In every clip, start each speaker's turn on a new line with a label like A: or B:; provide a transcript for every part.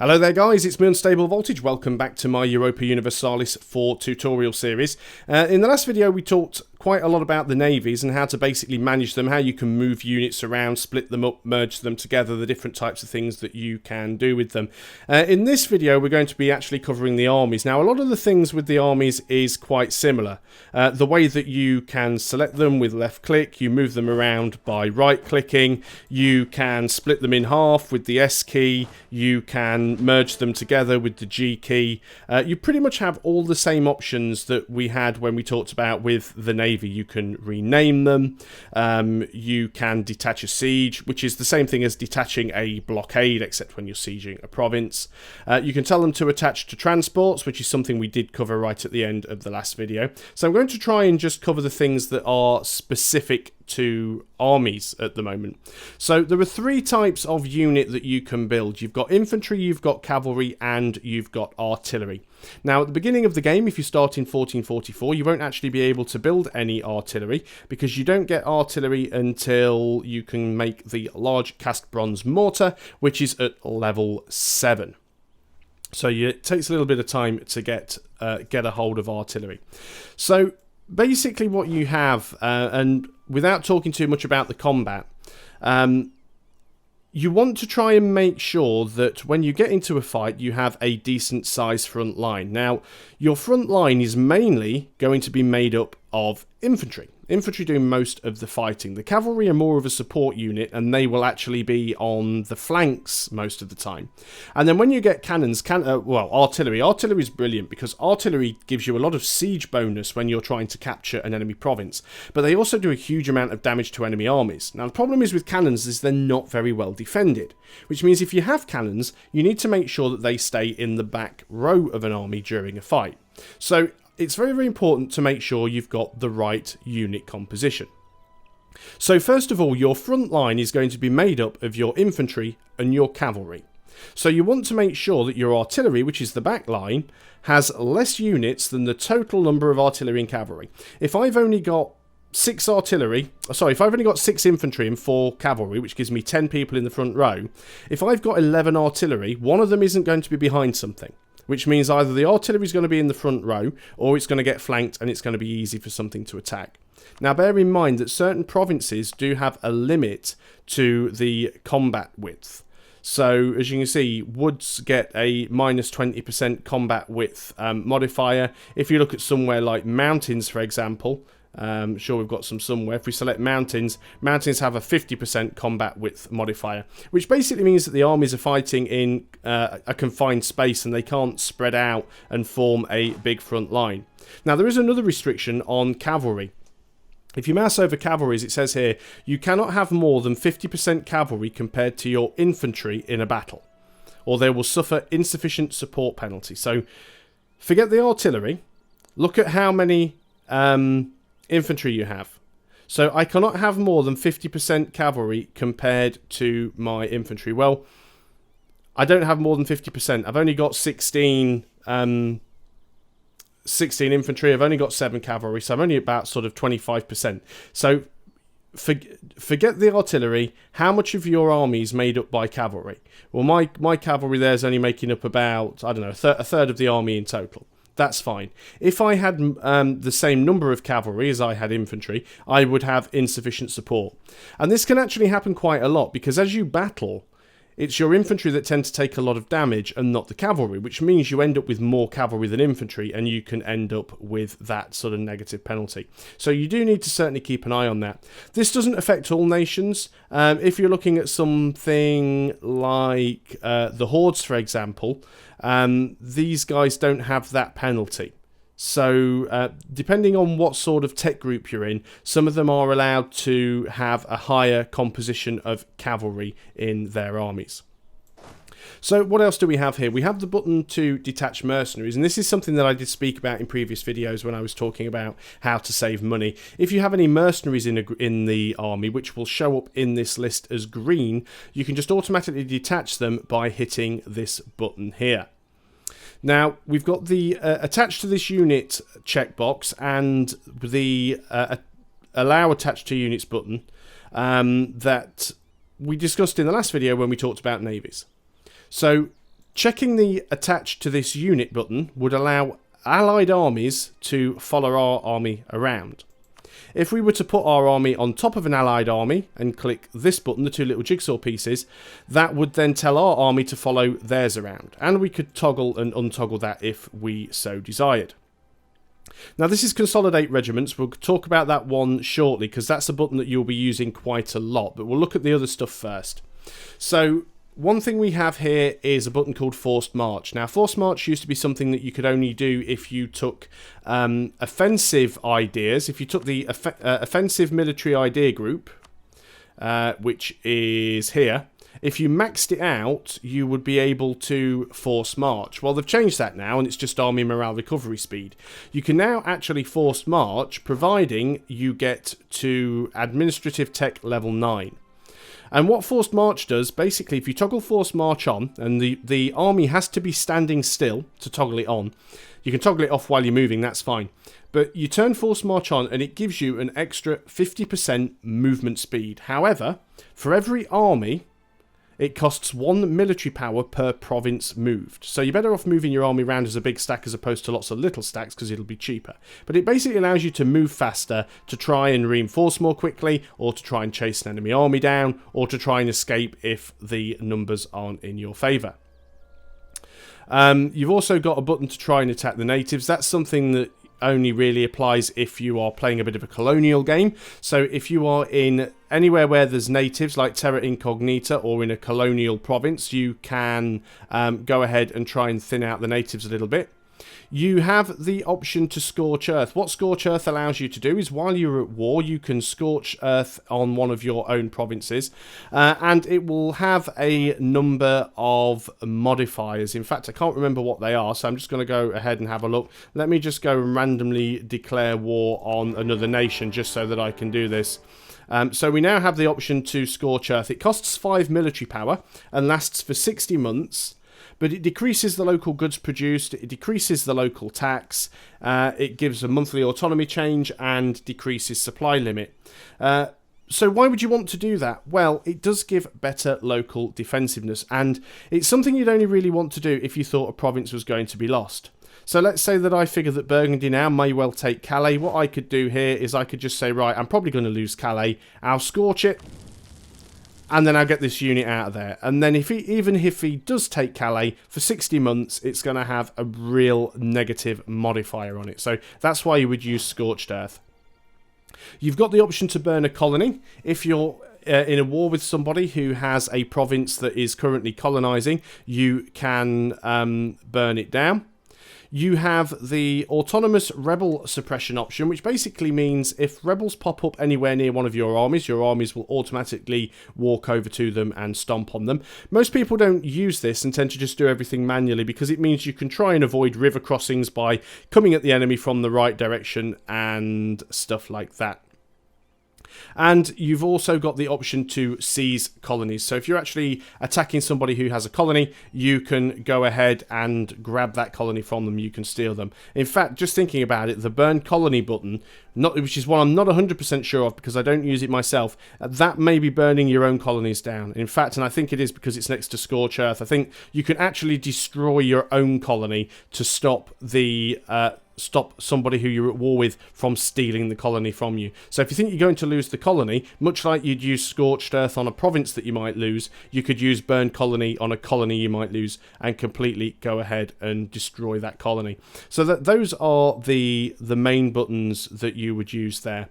A: Hello there guys, it's me Unstable Voltage. Welcome back to my Europa Universalis 4 tutorial series. In the last video we talked quite a lot about the navies and how to basically manage them, how you can move units around, split them up, merge them together, the different types of things that you can do with them. In this video we're going to be actually covering the armies. Now a lot of the things with the armies is quite similar. The way that you can select them with left click, you move them around by right clicking, you can split them in half with the S key, you can merge them together with the G key. You pretty much have all the same options that we had when we talked about with the Navy. You can rename them, you can detach a siege, which is the same thing as detaching a blockade, except when you're sieging a province. You can tell them to attach to transports, which is something we did cover right at the end of the last video. So I'm going to try and just cover the things that are specific to armies at the moment. So there are three types of unit that you can build. You've got infantry, you've got cavalry, and you've got artillery. Now at the beginning of the game, if you start in 1444, you won't actually be able to build any artillery because you don't get artillery until you can make the large cast bronze mortar, which is at level 7. So it takes a little bit of time to get a hold of artillery. So basically what you have, and without talking too much about the combat, you want to try and make sure that when you get into a fight, you have a decent sized front line. Now, your front line is mainly going to be made up of infantry. Infantry doing most of the fighting. The cavalry are more of a support unit and they will actually be on the flanks most of the time. And then when you get cannons, artillery. Artillery is brilliant because artillery gives you a lot of siege bonus when you're trying to capture an enemy province. But they also do a huge amount of damage to enemy armies. Now the problem is with cannons is they're not very well defended. Which means if you have cannons, you need to make sure that they stay in the back row of an army during a fight. So it's very, very important to make sure you've got the right unit composition. So first of all, your front line is going to be made up of your infantry and your cavalry. So you want to make sure that your artillery, which is the back line, has less units than the total number of artillery and cavalry. If I've only got 6 infantry and 4 cavalry, which gives me 10 people in the front row, if I've got 11 artillery, one of them isn't going to be behind something. Which means either the artillery is going to be in the front row or it's going to get flanked and it's going to be easy for something to attack. Now bear in mind that certain provinces do have a limit to the combat width. So as you can see, woods get a minus 20% combat width modifier. If you look at somewhere like mountains, for example, sure we've got some somewhere. If we select mountains, mountains have a 50% combat width modifier, which basically means that the armies are fighting in a confined space and they can't spread out and form a big front line. Now there is another restriction on cavalry. If you mouse over cavalry, as it says here, you cannot have more than 50% cavalry compared to your infantry in a battle, or they will suffer insufficient support penalty. So forget the artillery, look at how many infantry you have. So I cannot have more than 50% cavalry compared to my infantry. Well, I don't have more than 50%. I've only got 16 infantry. I've only got 7 cavalry, so I'm only about sort of 25%. So forget the artillery. How much of your army is made up by cavalry? Well, my cavalry there is only making up about, I don't know, a third of the army in total. That's fine. If I had the same number of cavalry as I had infantry, I would have insufficient support. And this can actually happen quite a lot because as you battle, it's your infantry that tend to take a lot of damage and not the cavalry, which means you end up with more cavalry than infantry and you can end up with that sort of negative penalty. So you do need to certainly keep an eye on that. This doesn't affect all nations. If you're looking at something like the Hordes, for example, these guys don't have that penalty. So depending on what sort of tech group you're in, some of them are allowed to have a higher composition of cavalry in their armies. So what else do we have here? We have the button to detach mercenaries, and this is something that I did speak about in previous videos when I was talking about how to save money. If you have any mercenaries in the army, which will show up in this list as green, you can just automatically detach them by hitting this button here. Now, we've got the attached to this unit checkbox and the allow attached to units button that we discussed in the last video when we talked about navies. So Checking the attached to this unit button would allow allied armies to follow our army around. If we were to put our army on top of an allied army and click this button, the two little jigsaw pieces, that would then tell our army to follow theirs around. And we could toggle and untoggle that if we so desired. Now this is consolidate regiments. We'll talk about that one shortly because that's a button that you'll be using quite a lot. But we'll look at the other stuff first. So one thing we have here is a button called Forced March. Now, Forced March used to be something that you could only do if you took offensive ideas. If you took the offensive military idea group, which is here, if you maxed it out, you would be able to force march. Well, they've changed that now, and it's just army morale recovery speed. You can now actually force march, providing you get to administrative tech level 9. And what Forced March does, basically, if you toggle Forced March on, and the army has to be standing still to toggle it on, you can toggle it off while you're moving, that's fine. But you turn Forced March on, and it gives you an extra 50% movement speed. However, for every army, it costs 1 military power per province moved. So you're better off moving your army around as a big stack as opposed to lots of little stacks because it'll be cheaper. But it basically allows you to move faster, to try and reinforce more quickly, or to try and chase an enemy army down, or to try and escape if the numbers aren't in your favour. You've also got a button to try and attack the natives. That's something that only really applies if you are playing a bit of a colonial game. So if you are in anywhere where there's natives, like Terra Incognita, or in a colonial province, you can go ahead and try and thin out the natives a little bit. You have the option to Scorch Earth. What Scorch Earth allows you to do is while you're at war, you can Scorch Earth on one of your own provinces, and it will have a number of modifiers. In fact, I can't remember what they are, so I'm just going to go ahead and have a look. Let me just go and randomly declare war on another nation just so that I can do this. So we now have the option to Scorch Earth. It costs 5 military power and lasts for 60 months. But it decreases the local goods produced, it decreases the local tax, it gives a monthly autonomy change, and decreases supply limit. So why would you want to do that? Well, it does give better local defensiveness, and it's something you'd only really want to do if you thought a province was going to be lost. So let's say that I figure that Burgundy now may well take Calais. What I could do here is I could just say, right, I'm probably going to lose Calais. I'll scorch it. And then I'll get this unit out of there. And then even if he does take Calais, for 60 months, it's going to have a real negative modifier on it. So that's why you would use Scorched Earth. You've got the option to burn a colony. If you're in a war with somebody who has a province that is currently colonising, you can burn it down. You have the autonomous rebel suppression option, which basically means if rebels pop up anywhere near one of your armies will automatically walk over to them and stomp on them. Most people don't use this and tend to just do everything manually because it means you can try and avoid river crossings by coming at the enemy from the right direction and stuff like that. And you've also got the option to seize colonies. So if you're actually attacking somebody who has a colony, you can go ahead and grab that colony from them. You can steal them. In fact, just thinking about it, the burn colony button, which is one I'm not 100% sure of because I don't use it myself, that may be burning your own colonies down. In fact, and I think it is because it's next to Scorch Earth, I think you can actually destroy your own colony to stop somebody who you're at war with from stealing the colony from you. So if you think you're going to lose the colony, much like you'd use Scorched Earth on a province that you might lose, you could use Burn Colony on a colony you might lose and completely go ahead and destroy that colony. So those are the main buttons that you would use there.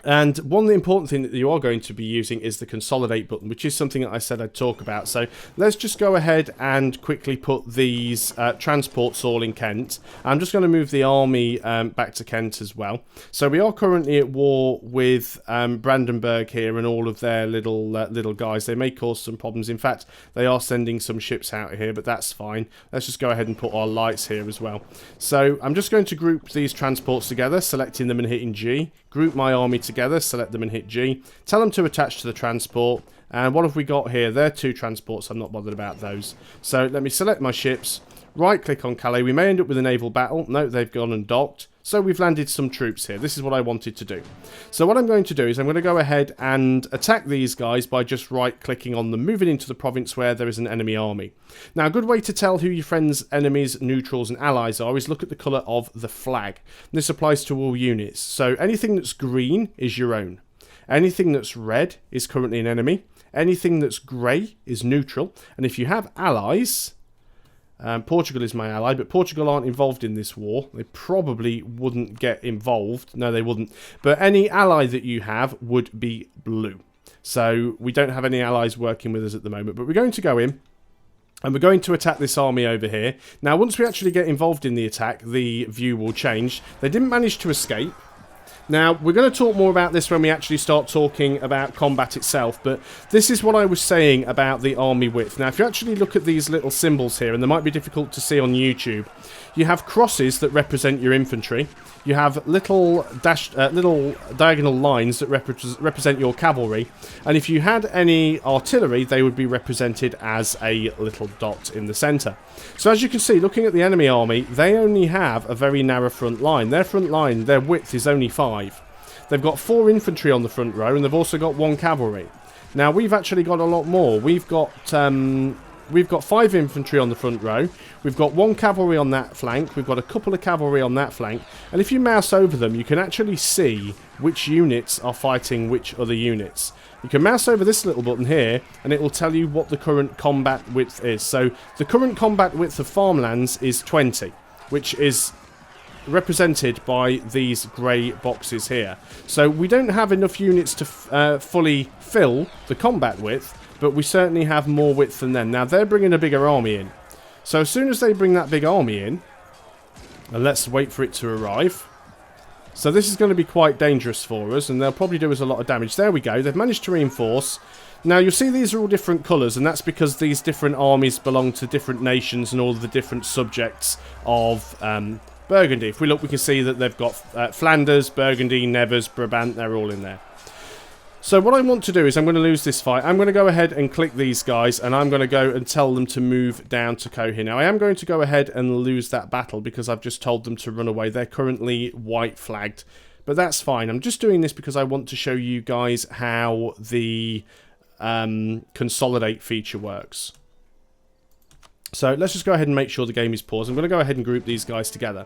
A: And one important thing that you are going to be using is the consolidate button, which is something that I said I'd talk about. So let's just go ahead and quickly put these transports all in Kent. I'm just going to move the army back to Kent as well. So we are currently at war with Brandenburg here and all of their little guys. They may cause some problems. In fact, they are sending some ships out here, but that's fine. Let's just go ahead and put our lights here as well. So I'm just going to group these transports together, selecting them and hitting G. Group my army together, select them and hit G. Tell them to attach to the transport. And what have we got here? They're 2 transports. I'm not bothered about those. So let me select my ships. Right click on Calais. We may end up with a naval battle. No, they've gone and docked. So we've landed some troops here. This is what I wanted to do. So what I'm going to do is I'm going to go ahead and attack these guys by just right-clicking on them, moving into the province where there is an enemy army. Now, a good way to tell who your friends, enemies, neutrals, and allies are is look at the colour of the flag. This applies to all units. So anything that's green is your own. Anything that's red is currently an enemy. Anything that's grey is neutral. And if you have allies... Portugal is my ally, but Portugal aren't involved in this war. They probably wouldn't get involved. No, they wouldn't. But any ally that you have would be blue. So we don't have any allies working with us at the moment. But we're going to go in, and we're going to attack this army over here. Now, once we actually get involved in the attack, the view will change. They didn't manage to escape. Now, we're going to talk more about this when we actually start talking about combat itself, but this is what I was saying about the army width. Now, if you actually look at these little symbols here, and they might be difficult to see on YouTube, you have crosses that represent your infantry. You have little diagonal lines that represent your cavalry, and if you had any artillery, they would be represented as a little dot in the centre. So as you can see, looking at the enemy army, they only have a very narrow front line. Their front line, their width is only 5. They've got 4 infantry on the front row, and they've also got 1 cavalry. Now, we've actually got a lot more. We've got 5 infantry on the front row. We've got 1 cavalry on that flank. We've got a couple of cavalry on that flank. And if you mouse over them, you can actually see which units are fighting which other units. You can mouse over this little button here, and it will tell you what the current combat width is. So the current combat width of farmlands is 20, which is represented by these grey boxes here. So we don't have enough units to fully fill the combat width, but we certainly have more width than them. Now, they're bringing a bigger army in. So as soon as they bring that big army in, and let's wait for it to arrive. So this is going to be quite dangerous for us, and they'll probably do us a lot of damage. There we go. They've managed to reinforce. Now, you'll see these are all different colours, and that's because these different armies belong to different nations and all of the different subjects of Burgundy. If we look, we can see that they've got Flanders, Burgundy, Nevers, Brabant. They're all in there. So what I want to do is I'm going to lose this fight. I'm going to go ahead and click these guys, and I'm going to go and tell them to move down to Cohe. Now, I am going to go ahead and lose that battle because I've just told them to run away. They're currently white flagged, but that's fine. I'm just doing this because I want to show you guys how the consolidate feature works. So let's just go ahead and make sure the game is paused. I'm going to go ahead and group these guys together.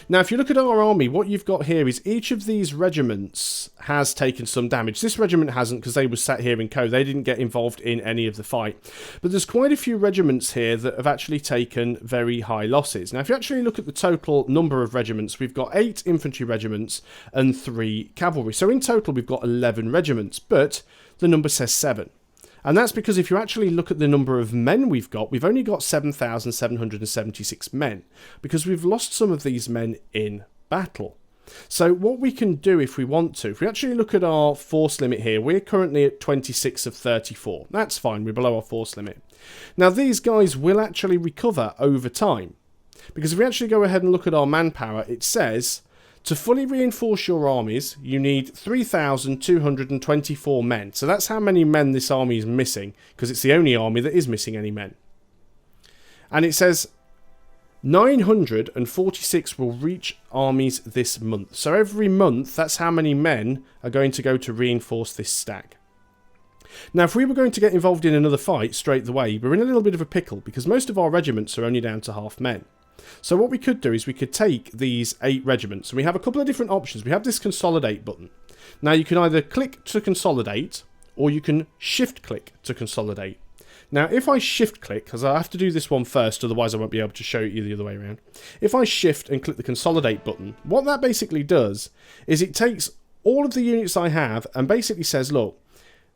A: Now, if you look at our army, what you've got here is each of these regiments has taken some damage. This regiment hasn't because they were sat here in Co. They didn't get involved in any of the fight. But there's quite a few regiments here that have actually taken very high losses. Now, if you actually look at the total number of regiments, we've got 8 infantry regiments and 3 cavalry. So in total, we've got 11 regiments, but the number says 7. And that's because if you actually look at the number of men we've only got 7,776 men, because we've lost some of these men in battle. So what we can do if we want to, if we actually look at our force limit here, we're currently at 26 of 34. That's fine, we're below our force limit. Now these guys will actually recover over time, because if we actually go ahead and look at our manpower, it says to fully reinforce your armies, you need 3,224 men. So that's how many men this army is missing, because it's the only army that is missing any men. And it says 946 will reach armies this month. So every month, that's how many men are going to go to reinforce this stack. Now, if we were going to get involved in another fight straight away, we're in a little bit of a pickle, because most of our regiments are only down to half men. So what we could do is we could take these 8 regiments, and we have a couple of different options. We have this consolidate button. Now you can either click to consolidate, or you can shift click to consolidate. Now if I shift click, because I have to do this one first, otherwise I won't be able to show you the other way around. If I shift and click the consolidate button, what that basically does is it takes all of the units I have and basically says, look,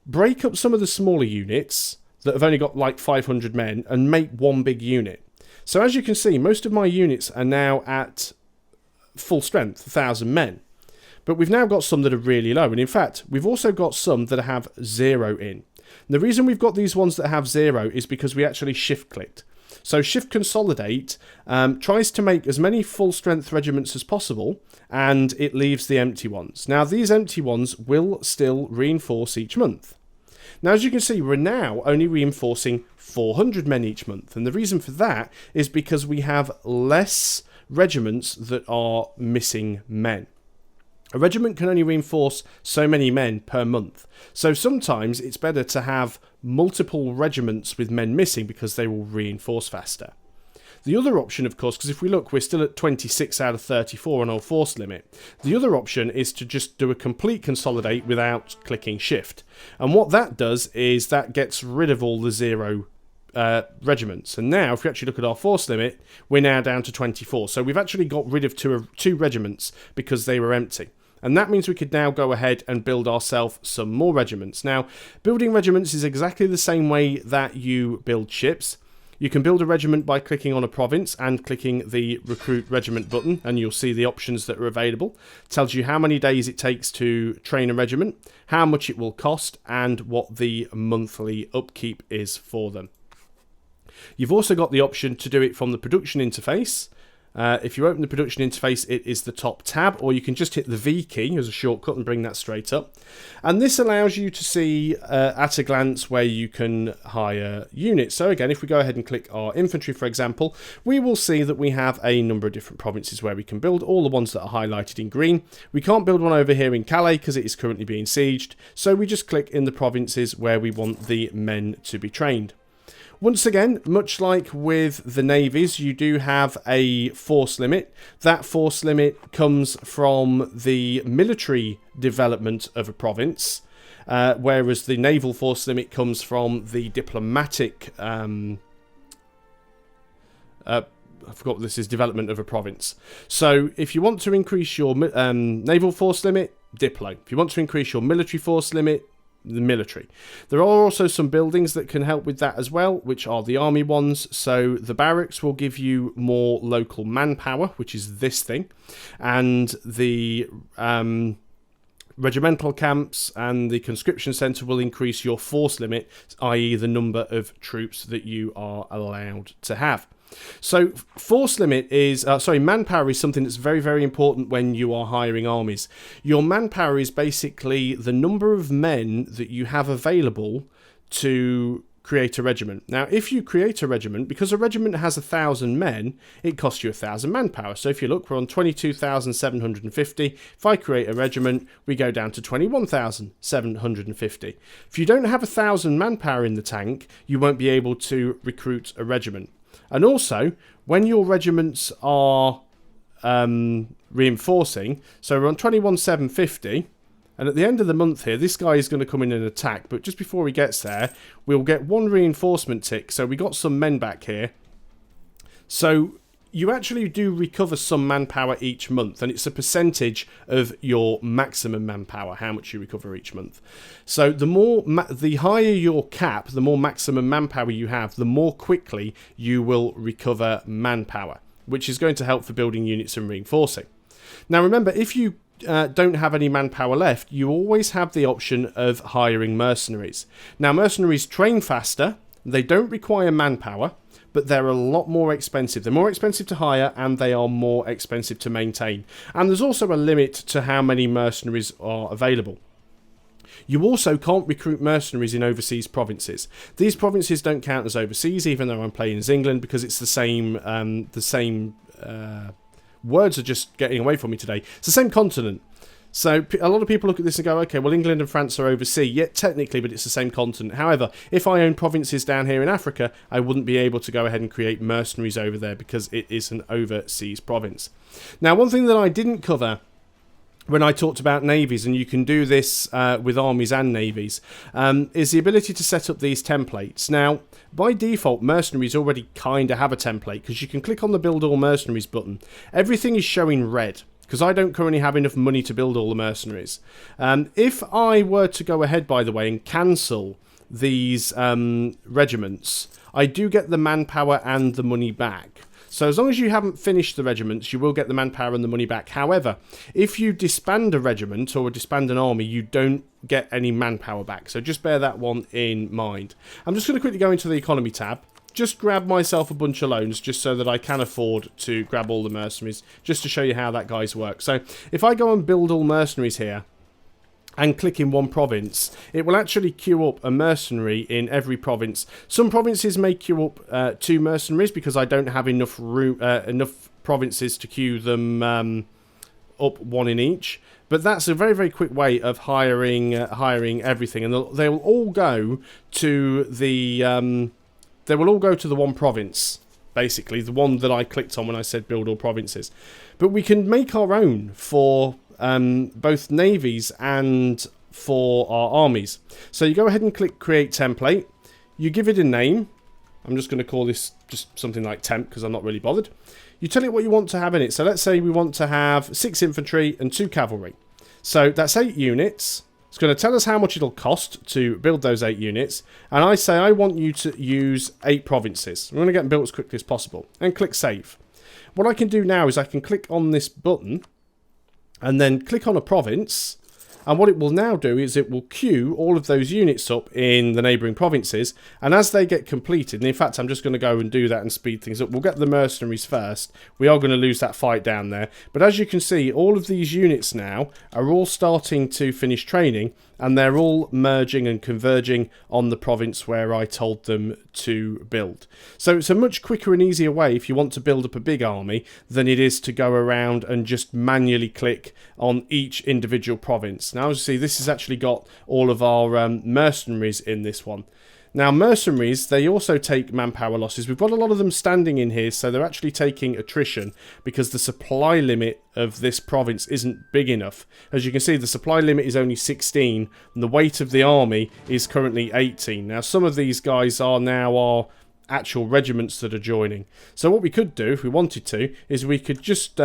A: break up some of the smaller units that have only got like 500 men and make one big unit. So as you can see, most of my units are now at full strength, 1,000 men. But we've now got some that are really low. And in fact, we've also got some that have 0 in. And the reason we've got these ones that have 0 is because we actually shift clicked. So shift consolidate tries to make as many full strength regiments as possible, and it leaves the empty ones. Now these empty ones will still reinforce each month. Now, as you can see, we're now only reinforcing 400 men each month. And the reason for that is because we have less regiments that are missing men. A regiment can only reinforce so many men per month, so sometimes it's better to have multiple regiments with men missing because they will reinforce faster. The other option, of course, because if we look, we're still at 26 out of 34 on our force limit. The other option is to just do a complete consolidate without clicking shift. And what that does is that gets rid of all the 0 regiments. And now, if we actually look at our force limit, we're now down to 24. So we've actually got rid of two regiments because they were empty. And that means we could now go ahead and build ourselves some more regiments. Now, building regiments is exactly the same way that you build ships. You can build a regiment by clicking on a province and clicking the Recruit Regiment button, and you'll see the options that are available. It tells you how many days it takes to train a regiment, how much it will cost, and what the monthly upkeep is for them. You've also got the option to do it from the production interface. If you open the production interface, it is the top tab, or you can just hit the V key as a shortcut and bring that straight up. And this allows you to see at a glance where you can hire units. So again, if we go ahead and click our infantry, for example, we will see that we have a number of different provinces where we can build, all the ones that are highlighted in green. We can't build one over here in Calais because it is currently being sieged, so we just click in the provinces where we want the men to be trained. Once again, much like with the navies, you do have a force limit. That force limit comes from the military development of a province, whereas the naval force limit comes from the diplomatic... I forgot what this is, development of a province. So if you want to increase your naval force limit, Diplo. If you want to increase your military force limit, the military. There are also some buildings that can help with that as well, which are the army ones. So the barracks will give you more local manpower, which is this thing, and the regimental camps and the conscription centre will increase your force limit, i.e. the number of troops that you are allowed to have. So force limit is, manpower is something that's very, very important when you are hiring armies. Your manpower is basically the number of men that you have available to create a regiment. Now, if you create a regiment, because a regiment has 1,000 men, it costs you 1,000 manpower. So if you look, we're on 22,750. If I create a regiment, we go down to 21,750. If you don't have 1,000 manpower in the tank, you won't be able to recruit a regiment. And also, when your regiments are reinforcing, so we're on 21,750, and at the end of the month here, this guy is going to come in and attack, but just before he gets there, we'll get one reinforcement tick, so we got some men back here. So you actually do recover some manpower each month, and it's a percentage of your maximum manpower, how much you recover each month. So the higher your cap, the more maximum manpower you have, the more quickly you will recover manpower, which is going to help for building units and reinforcing. Now remember, if you don't have any manpower left, you always have the option of hiring mercenaries. Now mercenaries train faster, they don't require manpower, but they're a lot more expensive. They're more expensive to hire, and they are more expensive to maintain. And there's also a limit to how many mercenaries are available. You also can't recruit mercenaries in overseas provinces. These provinces don't count as overseas, even though I'm playing as England, because it's the same words are just getting away from me today. It's the same continent. So a lot of people look at this and go, okay, well, England and France are overseas. Yet technically, but it's the same continent. However, if I own provinces down here in Africa, I wouldn't be able to go ahead and create mercenaries over there because it is an overseas province. Now, one thing that I didn't cover when I talked about navies, and you can do this with armies and navies, is the ability to set up these templates. Now, by default, mercenaries already kind of have a template because you can click on the Build All Mercenaries button. Everything is showing red, because I don't currently have enough money to build all the mercenaries. If I were to go ahead, by the way, and cancel these regiments, I do get the manpower and the money back. So as long as you haven't finished the regiments, you will get the manpower and the money back. However, if you disband a regiment or disband an army, you don't get any manpower back. So just bear that one in mind. I'm just going to quickly go into the economy tab. Just grab myself a bunch of loans just so that I can afford to grab all the mercenaries, just to show you how that guys work. So if I go and build all mercenaries here and click in one province, it will actually queue up a mercenary in every province. Some provinces may queue up 2 mercenaries because I don't have enough room, enough provinces to queue them up, one in each. But that's a very, very quick way of hiring everything, and they will all go to the one province, basically the one that I clicked on when I said build all provinces. But we can make our own for both navies and for our armies. So you go ahead and click create template. You give it a name. I'm just going to call this just something like temp because I'm not really bothered. You tell it what you want to have in it. So let's say we want to have 6 infantry and 2 cavalry. So that's 8 units. It's going to tell us how much it'll cost to build those 8 units. And I say I want you to use 8 provinces. I'm going to get them built as quickly as possible. And click save. What I can do now is I can click on this button and then click on a province. And what it will now do is it will queue all of those units up in the neighbouring provinces. And as they get completed, and in fact I'm just going to go and do that and speed things up. We'll get the mercenaries first. We are going to lose that fight down there. But as you can see, all of these units now are all starting to finish training. And they're all merging and converging on the province where I told them to build. So it's a much quicker and easier way if you want to build up a big army than it is to go around and just manually click on each individual province. Now, as you see, this has actually got all of our mercenaries in this one. Now, mercenaries, they also take manpower losses. We've got a lot of them standing in here, so they're actually taking attrition because the supply limit of this province isn't big enough. As you can see, the supply limit is only 16, and the weight of the army is currently 18. Now, some of these guys are now our actual regiments that are joining. So what we could do, if we wanted to, is we could just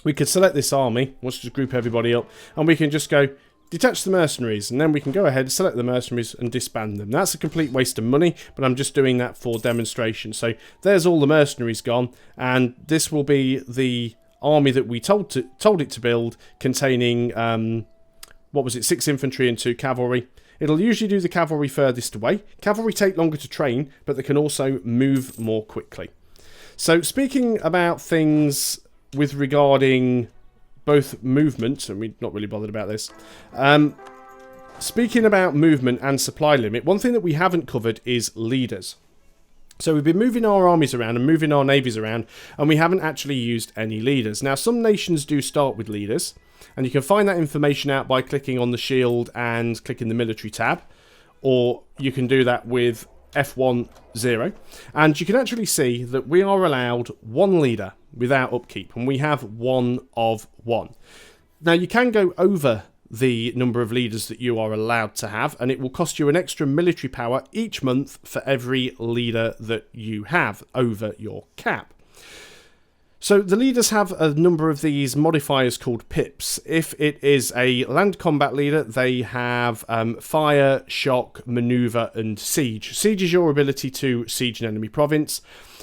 A: we could select this army. Let's just group everybody up, and we can just go detach the mercenaries, and then we can go ahead, select the mercenaries and disband them. That's a complete waste of money, but I'm just doing that for demonstration. So there's all the mercenaries gone, and this will be the army that we told it to build, containing, what was it, 6 infantry and 2 cavalry. It'll usually do the cavalry furthest away. Cavalry take longer to train, but they can also move more quickly. So speaking about things with regarding both movement, and we're not really bothered about this. Speaking about movement and supply limit, one thing that we haven't covered is leaders. So we've been moving our armies around and moving our navies around, and we haven't actually used any leaders. Now, some nations do start with leaders, and you can find that information out by clicking on the shield and clicking the military tab, or you can do that with F10, and you can actually see that we are allowed 1 leader without upkeep, and we have 1 of 1. Now, you can go over the number of leaders that you are allowed to have, and it will cost you an extra military power each month for every leader that you have over your cap. So the leaders have a number of these modifiers called pips. If it is a land combat leader, they have fire, shock, maneuver, and siege. Siege is your ability to siege an enemy province.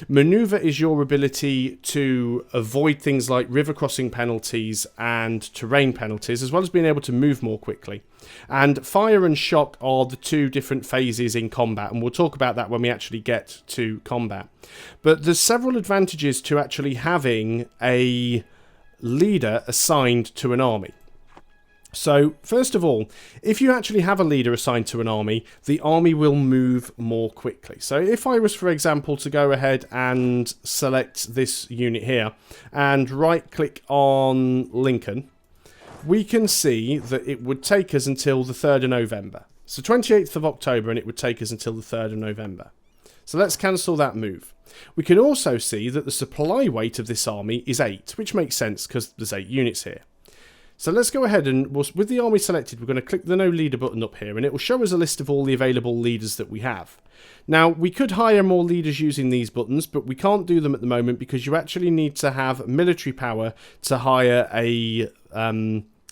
A: Maneuver is your ability to avoid things like river crossing penalties and terrain penalties, as well as being able to move more quickly. And fire and shock are the 2 different phases in combat, and we'll talk about that when we actually get to combat. But there's several advantages to actually having a leader assigned to an army. So, first of all, if you actually have a leader assigned to an army, the army will move more quickly. So if I was, for example, to go ahead and select this unit here and right-click on Lincoln, we can see that it would take us until the 3rd of November. So 28th of October, and it would take us until the 3rd of November. So let's cancel that move. We can also see that the supply weight of this army is 8, which makes sense because there's 8 units here. So let's go ahead and, with the army selected, we're going to click the No Leader button up here, and it will show us a list of all the available leaders that we have. Now, we could hire more leaders using these buttons, but we can't do them at the moment because you actually need to have military power to hire a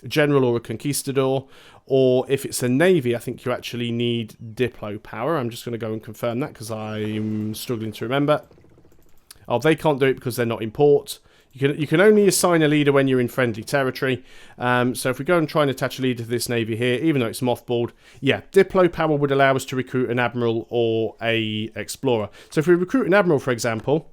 A: general or a conquistador, or if it's a navy, I think you actually need diplo power. I'm just going to go and confirm that because I'm struggling to remember. Oh, they can't do it because they're not in port. You can only assign a leader when you're in friendly territory. So if we go and try and attach a leader to this navy here, even though it's mothballed, yeah, diplo power would allow us to recruit an admiral or a explorer. So if we recruit an admiral, for example,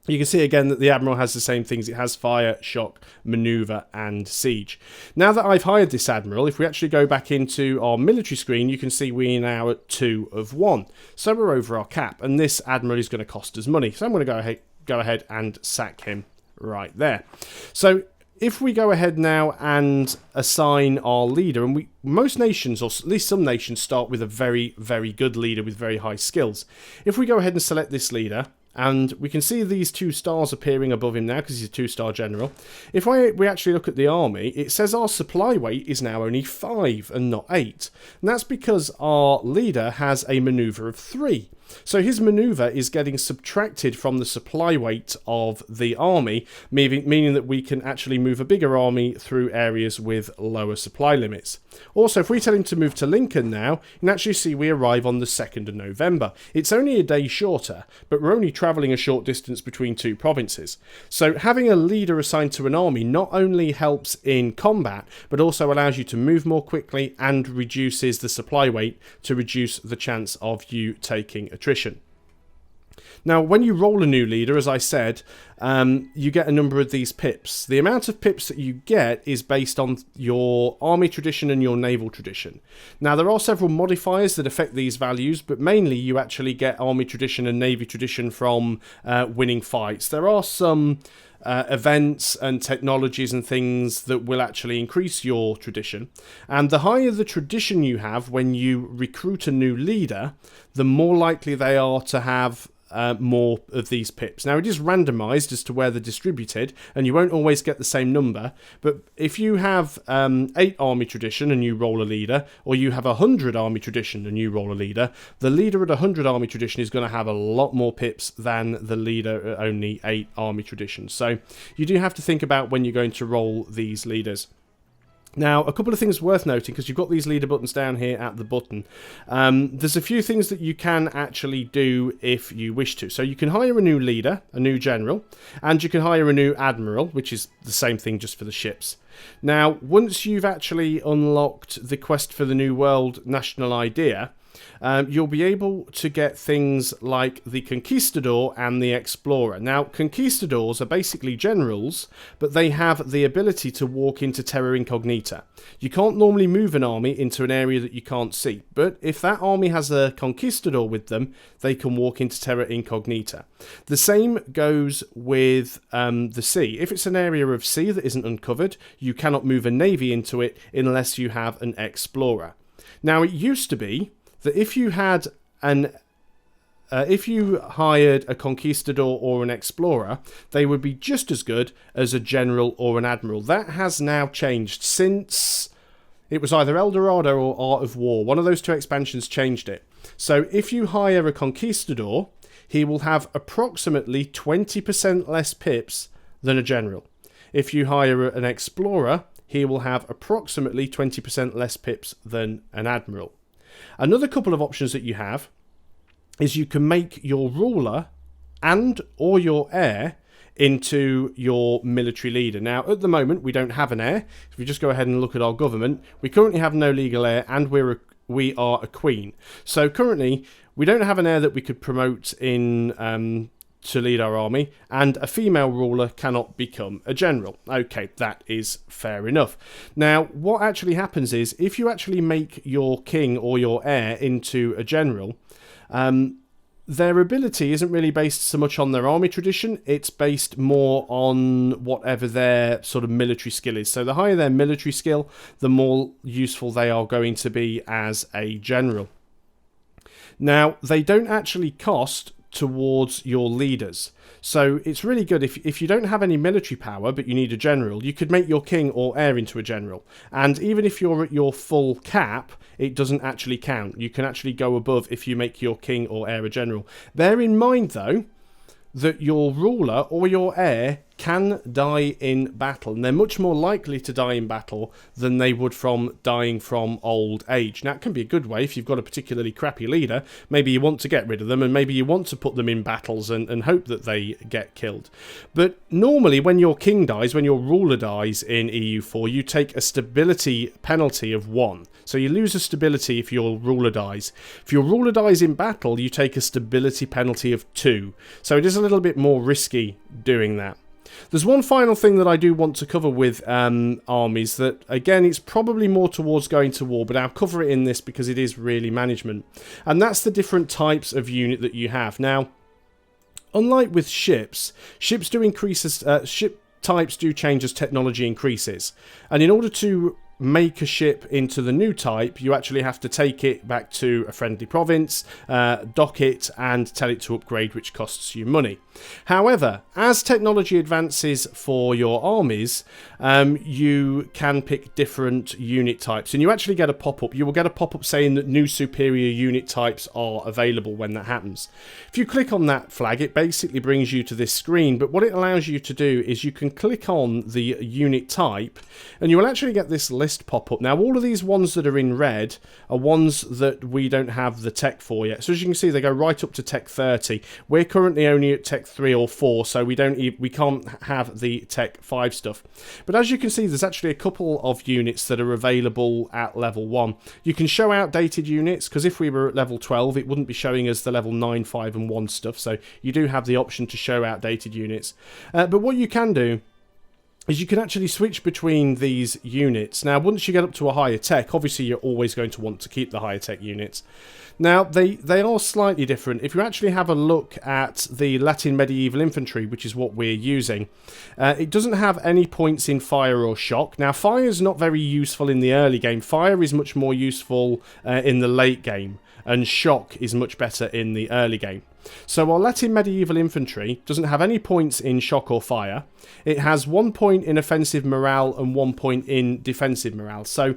A: you can see again that the admiral has the same things. It has fire, shock, maneuver, and siege. Now that I've hired this admiral, if we actually go back into our military screen, you can see we're now at 2 of 1. So we're over our cap, and this admiral is going to cost us money. So I'm going to go go ahead and sack him right there. So if we go ahead now and assign our leader, and most nations, or at least some nations, start with a very, very good leader with very high skills. If we go ahead and select this leader, and we can see these 2 stars appearing above him now because he's a 2-star general. If we actually look at the army, it says our supply weight is now only 5 and not 8. And that's because our leader has a maneuver of 3. So his maneuver is getting subtracted from the supply weight of the army, meaning that we can actually move a bigger army through areas with lower supply limits. Also, if we tell him to move to Lincoln now, you can actually see we arrive on the 2nd of November. It's only a day shorter, but we're only travelling a short distance between 2 provinces. So having a leader assigned to an army not only helps in combat, but also allows you to move more quickly and reduces the supply weight to reduce the chance of you taking attrition. Now, when you roll a new leader, as I said, you get a number of these pips. The amount of pips that you get is based on your army tradition and your naval tradition. Now, there are several modifiers that affect these values, but mainly you actually get army tradition and navy tradition from winning fights. There are some events and technologies and things that will actually increase your tradition, and the higher the tradition you have when you recruit a new leader, the more likely they are to have more of these pips. Now, it is randomized as to where they're distributed, and you won't always get the same number, but if you have 8 army tradition and you roll a leader, or you have 100 army tradition and you roll a leader, the leader at 100 army tradition is going to have a lot more pips than the leader at only 8 army tradition. So you do have to think about when you're going to roll these leaders. Now, a couple of things worth noting, because you've got these leader buttons down here at the button. There's a few things that you can actually do if you wish to. So you can hire a new leader, a new general, and you can hire a new admiral, which is the same thing just for the ships. Now, once you've actually unlocked the quest for the New World national idea, you'll be able to get things like the Conquistador and the Explorer. Now, Conquistadors are basically generals, but they have the ability to walk into terra incognita. You can't normally move an army into an area that you can't see, but if that army has a Conquistador with them, they can walk into terra incognita. The same goes with the sea. If it's an area of sea that isn't uncovered, you cannot move a navy into it unless you have an Explorer. Now, it used to be that if you had if you hired a Conquistador or an Explorer, they would be just as good as a General or an Admiral. That has now changed since it was either El Dorado or Art of War. One of those 2 expansions changed it. So if you hire a Conquistador, he will have approximately 20% less pips than a General. If you hire an Explorer, he will have approximately 20% less pips than an Admiral. Another couple of options that you have is you can make your ruler and or your heir into your military leader. Now, at the moment, we don't have an heir. If we just go ahead and look at our government, we currently have no legal heir, and we are a queen. So currently, we don't have an heir that we could promote in to lead our army, and a female ruler cannot become a general. Okay, that is fair enough. Now, what actually happens is, if you actually make your king or your heir into a general, their ability isn't really based so much on their army tradition, it's based more on whatever their sort of military skill is. So the higher their military skill, the more useful they are going to be as a general. Now, they don't actually cost towards your leaders. So it's really good if you don't have any military power but you need a general, you could make your king or heir into a general. And even if you're at your full cap, it doesn't actually count. You can actually go above if you make your king or heir a general. Bear in mind, though, that your ruler or your heir can die in battle, and they're much more likely to die in battle than they would from dying from old age. Now, it can be a good way if you've got a particularly crappy leader. Maybe you want to get rid of them, and maybe you want to put them in battles and hope that they get killed. But normally, when your king dies, when your ruler dies in EU4, you take a stability penalty of 1. So you lose a stability if your ruler dies. If your ruler dies in battle, you take a stability penalty of 2. So it is a little bit more risky doing that. There's one final thing that I do want to cover with armies that, again, it's probably more towards going to war, but I'll cover it in this because it is really management. And that's the different types of unit that you have. Now, Unlike with ships, ships do increase as ship types do change as technology increases, and in order to make a ship into the new type, you actually have to take it back to a friendly province, dock it, and tell it to upgrade, which costs you money. However, as technology advances for your armies, you can pick different unit types, and you actually get a pop-up. You will get a pop-up saying that new superior unit types are available when that happens. If you click on that flag, it basically brings you to this screen, but what it allows you to do is you can click on the unit type, and you will actually get this list pop up. Now, all of these ones that are in red are ones that we don't have the tech for yet. So as you can see, they go right up to tech 30. We're currently only at tech 3 or 4, so we can't have the tech 5 stuff. But as you can see, there's actually a couple of units that are available at level 1. You can show outdated units, because if we were at level 12, it wouldn't be showing us the level 9, 5 and 1 stuff. So you do have the option to show outdated units. But what you can do is you can actually switch between these units. Now, once you get up to a higher tech, obviously you're always going to want to keep the higher tech units. Now, they are slightly different. If you actually have a look at the Latin medieval infantry, which is what we're using, it doesn't have any points in fire or shock. Now, fire is not very useful in the early game. Fire is much more useful in the late game, and shock is much better in the early game. So our Latin medieval infantry doesn't have any points in shock or fire. It has 1 point in offensive morale and 1 point in defensive morale. So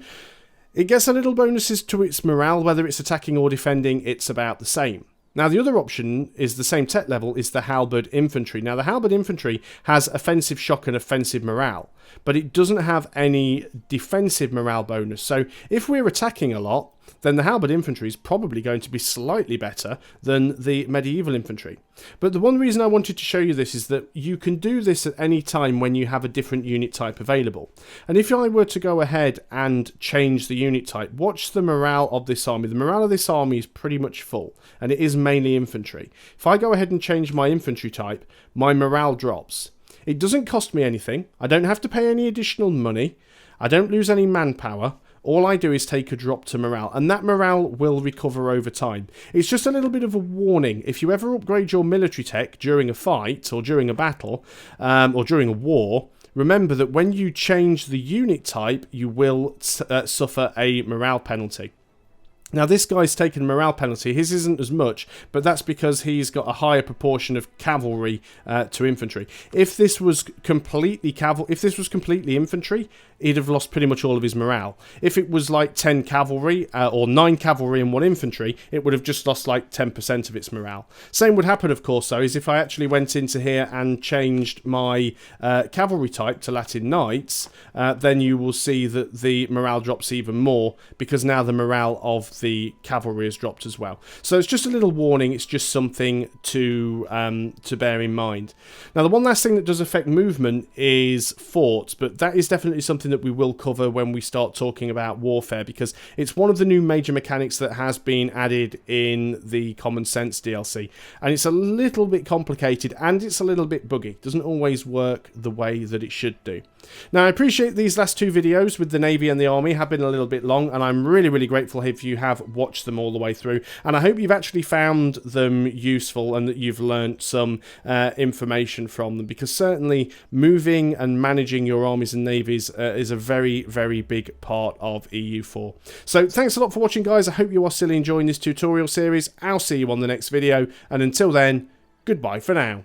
A: it gets a little bonuses to its morale, whether it's attacking or defending, it's about the same. Now, the other option is the same tech level, is the halberd infantry. Now, the halberd infantry has offensive shock and offensive morale, but it doesn't have any defensive morale bonus. So if we're attacking a lot, then the halberd infantry is probably going to be slightly better than the medieval infantry. But the one reason I wanted to show you this is that you can do this at any time when you have a different unit type available. And if I were to go ahead and change the unit type, watch the morale of this army. The morale of this army is pretty much full, and it is mainly infantry. If I go ahead and change my infantry type, my morale drops. It doesn't cost me anything. I don't have to pay any additional money. I don't lose any manpower. All I do is take a drop to morale, and that morale will recover over time. It's just a little bit of a warning. If you ever upgrade your military tech during a fight, or during a battle, or during a war, remember that when you change the unit type, you will suffer a morale penalty. Now, this guy's taken a morale penalty. His isn't as much, but that's because he's got a higher proportion of cavalry to infantry. If this was completely infantry, he'd have lost pretty much all of his morale. If it was like 10 cavalry or 9 cavalry and 1 infantry, it would have just lost like 10% of its morale. Same would happen, of course, though, is if I actually went into here and changed my cavalry type to Latin Knights, then you will see that the morale drops even more, because now the morale of the cavalry has dropped as well. So it's just a little warning. It's just something to bear in mind. Now, the one last thing that does affect movement is forts, but that is definitely something that we will cover when we start talking about warfare, because it's one of the new major mechanics that has been added in the Common Sense DLC, and it's a little bit complicated and it's a little bit buggy. It doesn't always work the way that it should do. Now, I appreciate these last 2 videos with the Navy and the Army have been a little bit long, and I'm really grateful if you have watched them all the way through, and I hope you've actually found them useful and that you've learnt some information from them, because certainly moving and managing your armies and navies is a very big part of EU4. So thanks a lot for watching, guys. I hope you are still enjoying this tutorial series. I'll see you on the next video, and until then, goodbye for now.